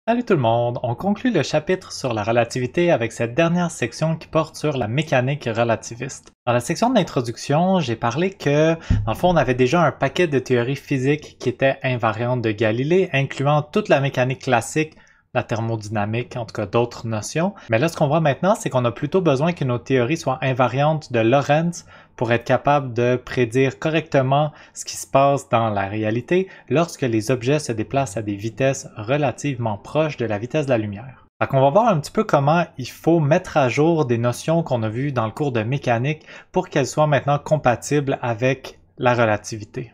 Salut tout le monde! On conclut le chapitre sur la relativité avec cette dernière section qui porte sur la mécanique relativiste. Dans la section d'introduction, j'ai parlé que, dans le fond, on avait déjà un paquet de théories physiques qui étaient invariantes de Galilée, incluant toute la mécanique classique, la thermodynamique, en tout cas d'autres notions. Mais là, ce qu'on voit maintenant, c'est qu'on a plutôt besoin que nos théories soient invariantes de Lorentz pour être capable de prédire correctement ce qui se passe dans la réalité lorsque les objets se déplacent à des vitesses relativement proches de la vitesse de la lumière. Donc on va voir un petit peu comment il faut mettre à jour des notions qu'on a vues dans le cours de mécanique pour qu'elles soient maintenant compatibles avec la relativité.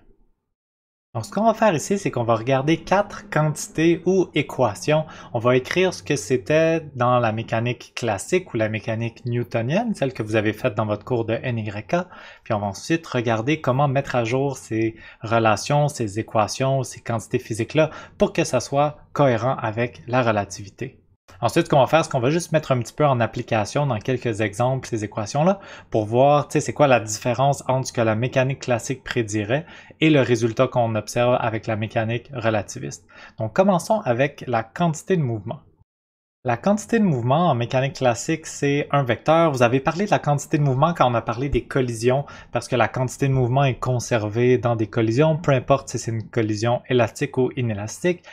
Donc, ce qu'on va faire ici, c'est qu'on va regarder 4 quantités ou équations. On va écrire ce que c'était dans la mécanique classique ou la mécanique newtonienne, celle que vous avez faite dans votre cours de NYK. Puis on va ensuite regarder comment mettre à jour ces relations, ces équations, ces quantités physiques-là pour que ça soit cohérent avec la relativité. Ensuite, ce qu'on va faire, c'est qu'on va juste mettre un petit peu en application dans quelques exemples ces équations-là pour voir c'est quoi la différence entre ce que la mécanique classique prédirait et le résultat qu'on observe avec la mécanique relativiste. Donc, commençons avec la quantité de mouvement. La quantité de mouvement en mécanique classique, c'est un vecteur. Vous avez parlé de la quantité de mouvement quand on a parlé des collisions, parce que la quantité de mouvement est conservée dans des collisions, peu importe si c'est une collision élastique ou inélastique.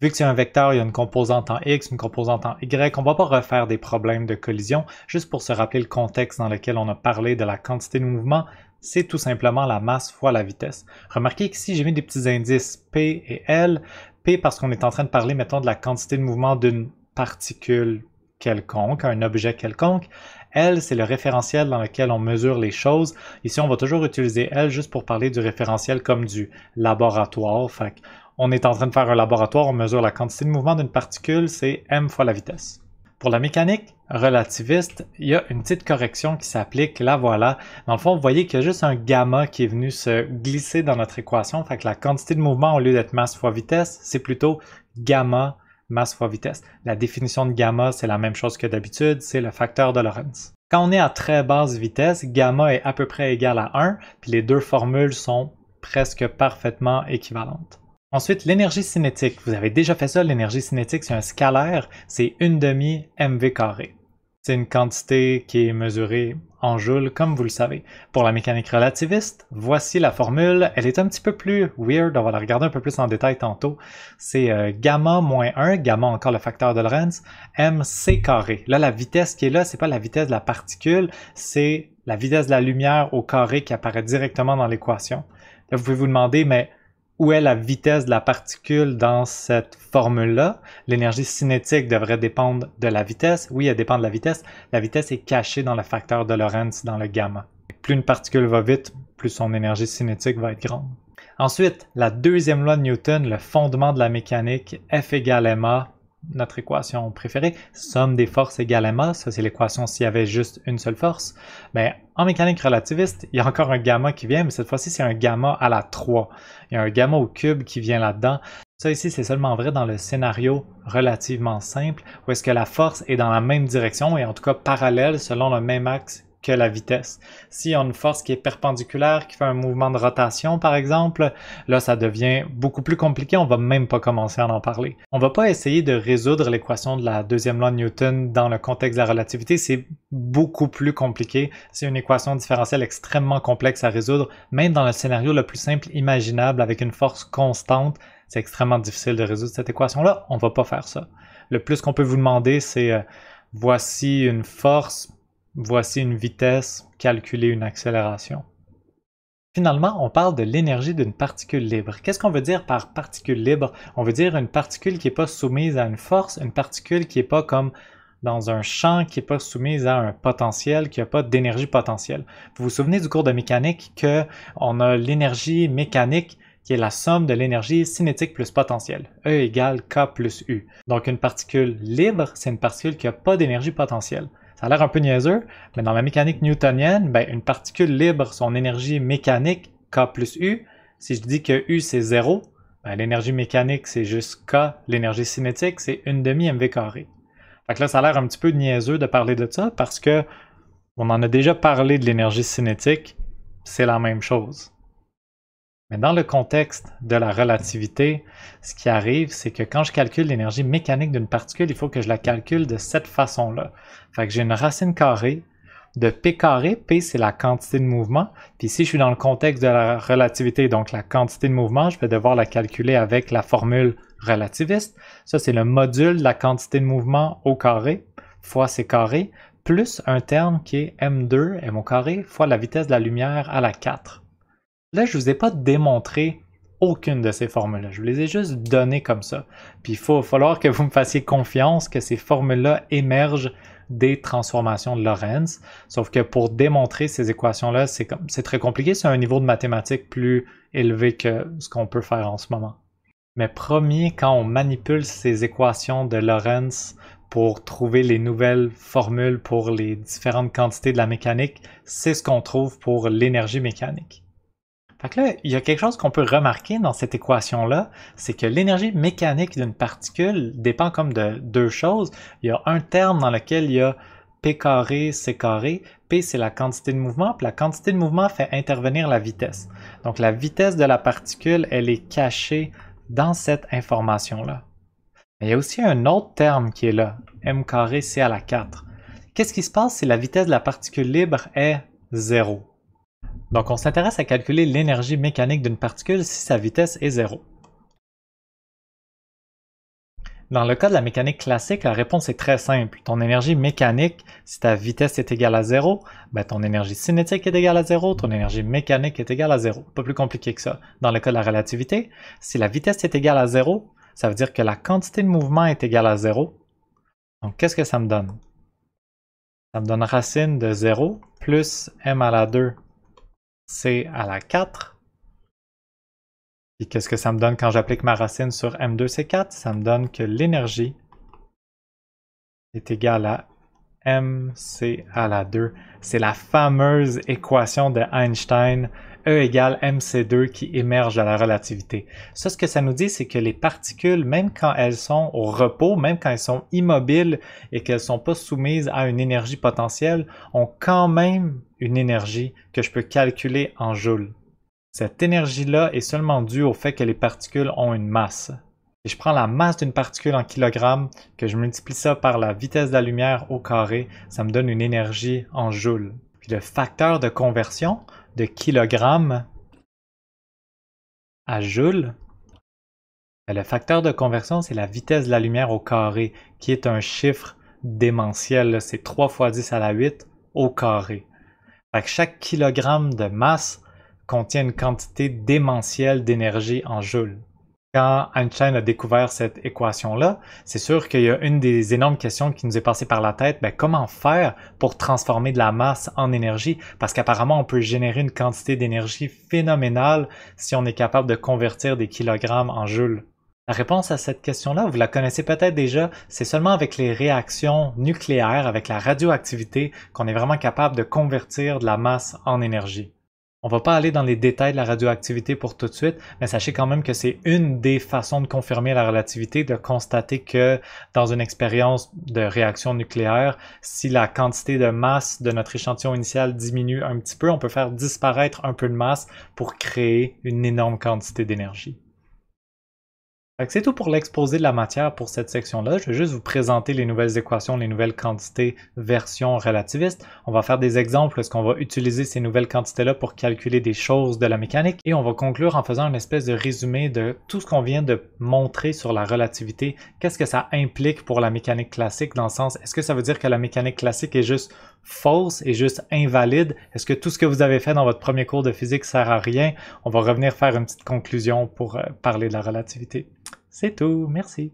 Vu que c'est un vecteur, il y a une composante en X, une composante en Y, on ne va pas refaire des problèmes de collision. Juste pour se rappeler le contexte dans lequel on a parlé de la quantité de mouvement, c'est tout simplement la masse fois la vitesse. Remarquez qu'ici, j'ai mis des petits indices P et L. P parce qu'on est en train de parler, mettons, de la quantité de mouvement d'une particule quelconque, un objet quelconque. L, c'est le référentiel dans lequel on mesure les choses. Ici, on va toujours utiliser L juste pour parler du référentiel comme du laboratoire. Fait on est en train de faire un laboratoire, on mesure la quantité de mouvement d'une particule, c'est m fois la vitesse. Pour la mécanique relativiste, il y a une petite correction qui s'applique, là voilà. Dans le fond, vous voyez qu'il y a juste un gamma qui est venu se glisser dans notre équation, fait que la quantité de mouvement, au lieu d'être masse fois vitesse, c'est plutôt gamma masse fois vitesse. La définition de gamma, c'est la même chose que d'habitude, c'est le facteur de Lorentz. Quand on est à très basse vitesse, gamma est à peu près égal à 1, puis les deux formules sont presque parfaitement équivalentes. Ensuite, l'énergie cinétique. Vous avez déjà fait ça, l'énergie cinétique, c'est un scalaire, c'est 1/2 mv carré. C'est une quantité qui est mesurée en joules, comme vous le savez. Pour la mécanique relativiste, voici la formule. Elle est un petit peu plus weird, on va la regarder un peu plus en détail tantôt. C'est gamma moins 1, gamma encore le facteur de Lorentz, mc carré. Là, la vitesse qui est là, c'est pas la vitesse de la particule, c'est la vitesse de la lumière au carré qui apparaît directement dans l'équation. Là, vous pouvez vous demander, mais où est la vitesse de la particule dans cette formule-là? L'énergie cinétique devrait dépendre de la vitesse. Oui, elle dépend de la vitesse. La vitesse est cachée dans le facteur de Lorentz, dans le gamma. Plus une particule va vite, plus son énergie cinétique va être grande. Ensuite, la deuxième loi de Newton, le fondement de la mécanique, F égale ma, notre équation préférée, somme des forces égale ma, ça c'est l'équation s'il y avait juste une seule force. Mais en mécanique relativiste, il y a encore un gamma qui vient, mais cette fois-ci c'est un gamma à la 3. Il y a un gamma au cube qui vient là-dedans. Ça ici c'est seulement vrai dans le scénario relativement simple, où est-ce que la force est dans la même direction et en tout cas parallèle selon le même axe que la vitesse. Si on a une force qui est perpendiculaire, qui fait un mouvement de rotation par exemple, là ça devient beaucoup plus compliqué, on va même pas commencer à en parler. On va pas essayer de résoudre l'équation de la deuxième loi de Newton dans le contexte de la relativité, c'est beaucoup plus compliqué, c'est une équation différentielle extrêmement complexe à résoudre, même dans le scénario le plus simple imaginable avec une force constante, c'est extrêmement difficile de résoudre cette équation-là, on va pas faire ça. Le plus qu'on peut vous demander, c'est voici une force, voici une vitesse, calculer une accélération. Finalement, on parle de l'énergie d'une particule libre. Qu'est-ce qu'on veut dire par particule libre? On veut dire une particule qui n'est pas soumise à une force, une particule qui n'est pas comme dans un champ, qui n'est pas soumise à un potentiel, qui n'a pas d'énergie potentielle. Vous vous souvenez du cours de mécanique qu'on a l'énergie mécanique qui est la somme de l'énergie cinétique plus potentielle. E égale K plus U. Donc une particule libre, c'est une particule qui n'a pas d'énergie potentielle. Ça a l'air un peu niaiseux, mais dans la mécanique newtonienne, une particule libre, son énergie mécanique, K plus U, si je dis que U c'est 0, l'énergie mécanique c'est juste K, l'énergie cinétique c'est 1/2 mv carré. Fait que là, ça a l'air un petit peu niaiseux de parler de ça parce que on en a déjà parlé de l'énergie cinétique, c'est la même chose. Mais dans le contexte de la relativité, ce qui arrive, c'est que quand je calcule l'énergie mécanique d'une particule, il faut que je la calcule de cette façon-là. Fait que j'ai une racine carrée de P carré. P, c'est la quantité de mouvement. Puis ici, je suis dans le contexte de la relativité, donc la quantité de mouvement, je vais devoir la calculer avec la formule relativiste. Ça, c'est le module de la quantité de mouvement au carré fois C carré, plus un terme qui est M2, M au carré, fois la vitesse de la lumière à la 4. Là, je ne vous ai pas démontré aucune de ces formules-là. Je vous les ai juste données comme ça. Puis il va falloir que vous me fassiez confiance que ces formules-là émergent des transformations de Lorentz. Sauf que pour démontrer ces équations-là, c'est très compliqué. C'est un niveau de mathématiques plus élevé que ce qu'on peut faire en ce moment. Mais promis, quand on manipule ces équations de Lorentz pour trouver les nouvelles formules pour les différentes quantités de la mécanique, c'est ce qu'on trouve pour l'énergie mécanique. Fait que là, il y a quelque chose qu'on peut remarquer dans cette équation-là, c'est que l'énergie mécanique d'une particule dépend comme de deux choses. Il y a un terme dans lequel il y a P carré, C carré. P, c'est la quantité de mouvement, puis la quantité de mouvement fait intervenir la vitesse. Donc la vitesse de la particule, elle est cachée dans cette information-là. Il y a aussi un autre terme qui est là, M carré, C à la 4. Qu'est-ce qui se passe si la vitesse de la particule libre est 0? Donc, on s'intéresse à calculer l'énergie mécanique d'une particule si sa vitesse est 0. Dans le cas de la mécanique classique, la réponse est très simple. Ton énergie mécanique, si ta vitesse est égale à 0, ben ton énergie cinétique est égale à 0, ton énergie mécanique est égale à 0. Pas plus compliqué que ça. Dans le cas de la relativité, si la vitesse est égale à 0, ça veut dire que la quantité de mouvement est égale à 0. Donc, qu'est-ce que ça me donne? Ça me donne racine de 0 plus m à la 2 C à la 4. Et qu'est-ce que ça me donne quand j'applique ma racine sur M2C4? Ça me donne que l'énergie est égale à mc à la 2. C'est la fameuse équation de Einstein, E égale mc2 qui émerge de la relativité. Ça, ce que ça nous dit, c'est que les particules, même quand elles sont au repos, même quand elles sont immobiles et qu'elles ne sont pas soumises à une énergie potentielle, ont quand même une énergie que je peux calculer en joules. Cette énergie-là est seulement due au fait que les particules ont une masse. Et je prends la masse d'une particule en kilogrammes, que je multiplie ça par la vitesse de la lumière au carré, ça me donne une énergie en joules. Puis le facteur de conversion de kilogramme à joule, le facteur de conversion, c'est la vitesse de la lumière au carré, qui est un chiffre démentiel. C'est 3 fois 10 à la 8 au carré. Fait que chaque kilogramme de masse contient une quantité démentielle d'énergie en joules. Quand Einstein a découvert cette équation-là, c'est sûr qu'il y a une des énormes questions qui nous est passée par la tête, comment faire pour transformer de la masse en énergie? Parce qu'apparemment, on peut générer une quantité d'énergie phénoménale si on est capable de convertir des kilogrammes en joules. La réponse à cette question-là, vous la connaissez peut-être déjà, c'est seulement avec les réactions nucléaires, avec la radioactivité, qu'on est vraiment capable de convertir de la masse en énergie. On va pas aller dans les détails de la radioactivité pour tout de suite, mais sachez quand même que c'est une des façons de confirmer la relativité, de constater que dans une expérience de réaction nucléaire, si la quantité de masse de notre échantillon initial diminue un petit peu, on peut faire disparaître un peu de masse pour créer une énorme quantité d'énergie. C'est tout pour l'exposé de la matière pour cette section-là. Je vais juste vous présenter les nouvelles équations, les nouvelles quantités version relativiste. On va faire des exemples parce qu'on va utiliser ces nouvelles quantités-là pour calculer des choses de la mécanique. Et on va conclure en faisant une espèce de résumé de tout ce qu'on vient de montrer sur la relativité. Qu'est-ce que ça implique pour la mécanique classique dans le sens, est-ce que ça veut dire que la mécanique classique est juste fausse et juste invalide? Est-ce que tout ce que vous avez fait dans votre premier cours de physique sert à rien? On va revenir faire une petite conclusion pour parler de la relativité. C'est tout, merci.